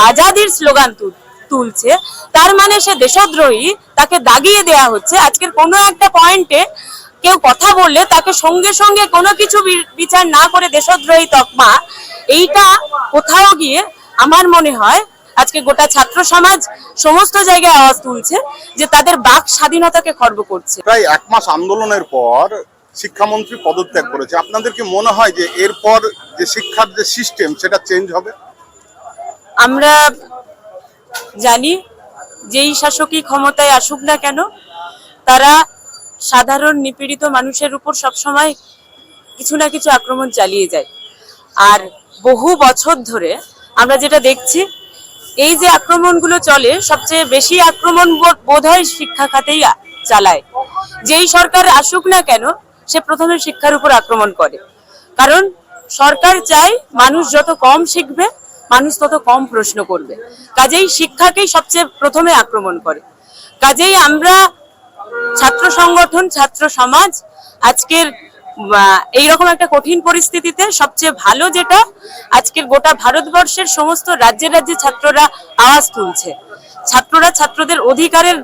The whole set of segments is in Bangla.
আজাদির স্লোগান তুলছে, তার মানে সে দেশদ্রোহী, তাকে দাগিয়ে দেয়া হচ্ছে। আজকের কোনো একটা পয়েন্টে কেউ কথা বললে তাকে সঙ্গে সঙ্গে কোনো কিছু বিচার না করে দেশদ্রোহী তকমা, এইটা কোথাও গিয়ে আমার মনে হয় আজকে গোটা ছাত্র সমাজ সমস্ত জায়গায় আওয়াজ তুলছে যে তাদের বাক স্বাধীনতাকে খর্ব করছে। প্রায় 1 মাস আন্দোলনের পর শিক্ষামন্ত্রী পদত্যাগ করেছে, আপনাদের কি মনে হয় যে এরপর যে শিক্ষার যে সিস্টেম সেটা চেঞ্জ হবে? আমরা জানি যেই শাসকই ক্ষমতায় আসুক না কেন, তারা সাধারণ নিপীড়িত মানুষের উপর সবসময় কিছু না কিছু আক্রমণ চালিয়ে যায়। আর বহু বছর ধরে আমরা যেটা দেখছি, এই যে আক্রমণগুলো চলে, সবচেয়ে বেশি আক্রমণ বোধহয় শিক্ষা খাতেই চালায়। যেই সরকার আসুক না কেন, সে প্রথমে শিক্ষার উপর আক্রমণ করে। কারণ সরকার চায় মানুষ যত কম শিখবে, মানুষ তত কম প্রশ্ন করবে। কাজেই শিক্ষাকেই সবচেয়ে প্রথমে আক্রমণ করে। কাজেই আমরা ছাত্র সংগঠন, ছাত্র সমাজ আজকের এইরকম একটা কঠিন পরিস্থিতিতে সবচেয়ে ভালো যেটা, আজকের গোটা ভারতবর্ষের সমস্ত রাজ্যে রাজ্যে ছাত্ররা আওয়াজ তুলছে। ছাত্ররা ছাত্রদের অধিকারের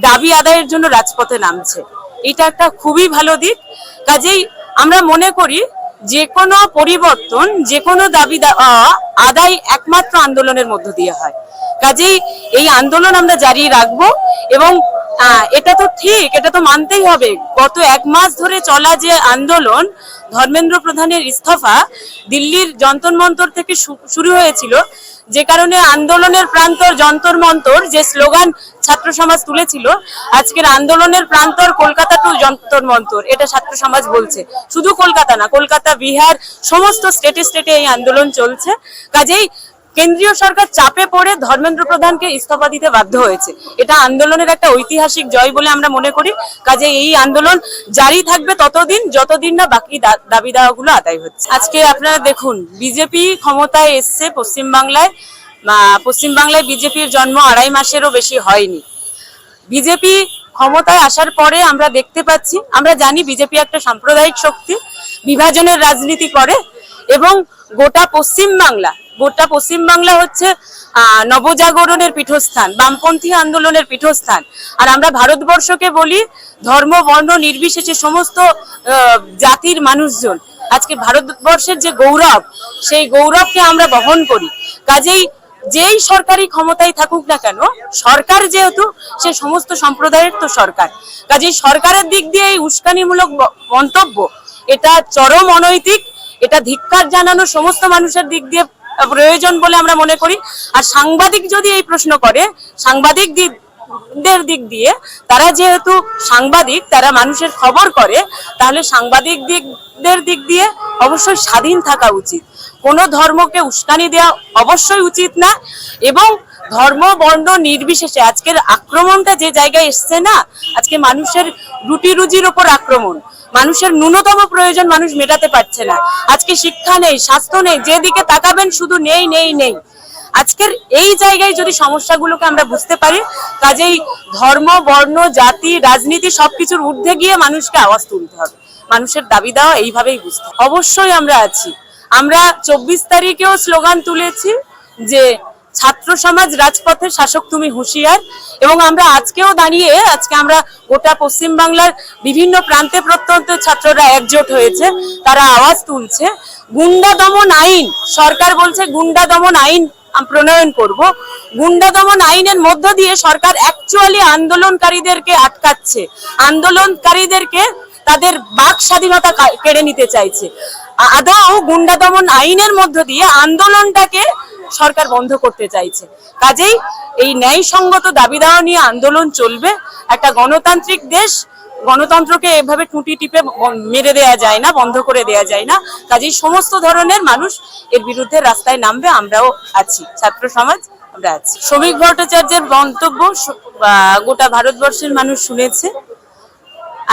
দাবি আদায়ের জন্য রাজপথে নামছে। এটা একটা খুবই ভালো দিক। কাজেই আমরা মনে করি যে কোনো পরিবর্তন, যে কোনো দাবি আদায় একমাত্র আন্দোলনের মধ্য দিয়ে হয়। কাজেই এই আন্দোলন আমরা জারি রাখবো। এবং এটা তো ঠিক, এটা তো মানতেই হবে, গত 1 মাস ধরে চলা যে আন্দোলন, ধর্মেন্দ্র প্রধানের ইস্তফা দিল্লির যন্তর মন্তর থেকে শুরু হয়েছিল, যে কারণে আন্দোলনের প্রান্তর যন্তর মন্তর যে স্লোগান ছাত্র সমাজ তুলেছিল, আজকের আন্দোলনের প্রান্তর কলকাতা টু যন্তর মন্তর, এটা ছাত্র সমাজ বলছে। শুধু কলকাতা না, কলকাতা, বিহার, সমস্ত স্টেটে স্টেটে এই আন্দোলন চলছে। কাজেই কেন্দ্রীয় সরকার চাপে পড়ে ধর্মেন্দ্র প্রধানকে ইস্তফা দিতে বাধ্য হয়েছে। এটা আন্দোলনের একটা ঐতিহাসিক জয় বলে আমরা মনে করি। কাজে এই আন্দোলন জারি থাকবে ততদিন যতদিন না বাকি দাবি দাওয়াগুলো আদায় হচ্ছে। আজকে আপনারা দেখুন, বিজেপি ক্ষমতায় এসছে পশ্চিমবাংলায়। পশ্চিমবাংলায় বিজেপির জন্ম 2.5 মাসেরও বেশি হয়নি। বিজেপি ক্ষমতায় আসার পরে আমরা দেখতে পাচ্ছি, আমরা জানি বিজেপি একটা সাম্প্রদায়িক শক্তি, বিভাজনের রাজনীতি করে। এবং গোটা পশ্চিমবাংলা হচ্ছে নবজাগরণের পীঠস্থান, বামপন্থী আন্দোলনের পীঠস্থান। আর আমরা ভারতবর্ষকে বলি ধর্ম বর্ণ নির্বিশেষে সমস্ত জাতির মানুষজন আজকে ভারতবর্ষের যে গৌরব, সেই গৌরবকে আমরা বহন করি। কাজেই যেই সরকারি ক্ষমতায় থাকুক না কেন, সরকার যেহেতু সে সমস্ত সম্প্রদায়ের তো সরকার, কাজেই সরকারের দিক দিয়ে এই উস্কানিমূলক মন্তব্য, এটা চরম অনৈতিক। এটা ধিক্কার জানানো সমস্ত মানুষের দিক দিয়ে প্রয়োজন বলে আমরা মনে করি। আর সাংবাদিক যদি এই প্রশ্ন করে, সাংবাদিকদের দিক দিয়ে, তারা যেহেতু সাংবাদিক, তারা মানুষের খবর করে, তাহলে সাংবাদিকদের দিক দিয়ে অবশ্যই স্বাধীন থাকা উচিত। কোনো ধর্মকে উস্কানি দেওয়া অবশ্যই উচিত না। এবং ধর্ম বর্ণ নির্বিশেষে আজকের আক্রমণটা যে জায়গায় এসছে না, আজকে মানুষের রুটি রুজির ওপর আক্রমণ, মানুষের ন্যূনতম প্রয়োজন মানুষ মেটাতে পারছে না। আজকে শিক্ষা নেই, স্বাস্থ্য নেই, যেদিকে তাকাবেন শুধু নেই নেই নেই। আজকের এই জায়গায় যদি সমস্যাগুলোকে আমরা বুঝতে পারি, কাজেই ধর্ম বর্ণ জাতি রাজনীতি সবকিছুর ঊর্ধ্বে গিয়ে মানুষকে আওয়াজ তুলতে হবে। মানুষের দাবি দেওয়া এইভাবেই বুঝতে হবে। অবশ্যই আমরা আছি। আমরা 24 তারিখেও স্লোগান তুলেছি যে ছাত্র সমাজ রাজপথে, শাসক তুমি হুঁশিয়ার। এবং আমরা আজকেও দাঁড়িয়ে, আজকে আমরা গোটা পশ্চিমবাংলার বিভিন্ন প্রান্তে প্রত্যন্ত ছাত্ররা একজোট হয়েছে, তারা আওয়াজ তুলছে গুন্ডা দমন আইন, সরকার বলছে গুন্ডা দমন আইন প্রণয়ন করব। গুন্ডা দমন আইনের মধ্য দিয়ে সরকার অ্যাকচুয়ালি আন্দোলনকারীদেরকে আটকাচ্ছে, আন্দোলনকারীদেরকে তাদের বাক স্বাধীনতা কেড়ে নিতে চাইছে। আদৌ গুন্ডা দমন আইনের মধ্য দিয়ে আন্দোলনটাকে সরকার বন্ধ করতে চাইছে। কাজেই এই ন্যায়সঙ্গত দাবি দেওয়া নিয়ে আন্দোলন চলবে। একটা গণতান্ত্রিক দেশ, গণতন্ত্রকে এভাবে টুটি টিপে মেরে দেয়া যায় না, বন্ধ করে দেয়া যায় না। কাজেই সমস্ত ধরনের মানুষ এর বিরুদ্ধে রাস্তায় নামবে। আমরাও আছি, ছাত্র সমাজ আমরা আছি। শ্রমিক ভট্টাচার্যের মন্তব্য গোটা ভারতবর্ষের মানুষ শুনেছে।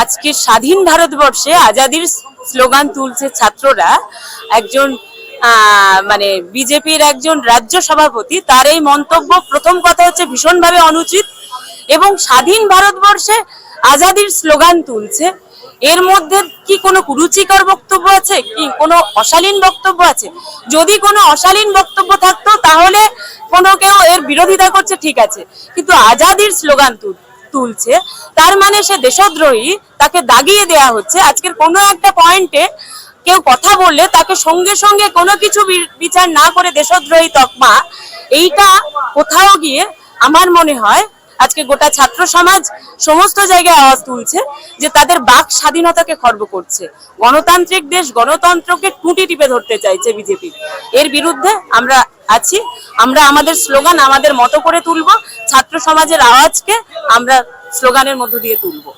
আজকে স্বাধীন ভারতবর্ষে আজাদির স্লোগান তুলছে ছাত্ররা। একজন মানে বিজেপির একজন রাজ্য সভাপতি, তার এই মন্তব্য প্রথম কথা হচ্ছে ভীষণভাবে অনুচিত। এবং স্বাধীন ভারতবর্ষে আজাদির স্লোগান তুলছে, এর মধ্যে কি কোনো কুরুচিকর বক্তব্য আছে, কি কোনো অশালীন বক্তব্য আছে? যদি কোনো অশালীন বক্তব্য থাকতো তাহলে কোনোকে বিরোধিতা করছে ঠিক আছে, কিন্তু আজাদির স্লোগান তুলছে, তার মানে সে দেশদ্রোহী, তাকে দাগিয়ে দেয়া হচ্ছে। আজকের কোনো একটা পয়েন্টে কেউ কথা বললে তাকে সঙ্গে সঙ্গে কোনো কিছু বিচার না করে দেশদ্রোহী তকমা, এইটা কোথাও গিয়ে আমার মনে হয় আজকে গোটা ছাত্র সমাজ সমস্ত জায়গায় আওয়াজ তুলছে যে তাদের বাক স্বাধীনতাকে খর্ব করছে। গণতান্ত্রিক দেশ, গণতন্ত্রকে টুটি টিপে ধরতে চাইছে বিজেপি। এর বিরুদ্ধে আমরা আছি। আমরা আমাদের স্লোগান আমাদের মতো করে তুলবো, ছাত্র সমাজের আওয়াজকে আমরা স্লোগানের মধ্য দিয়ে তুলবো।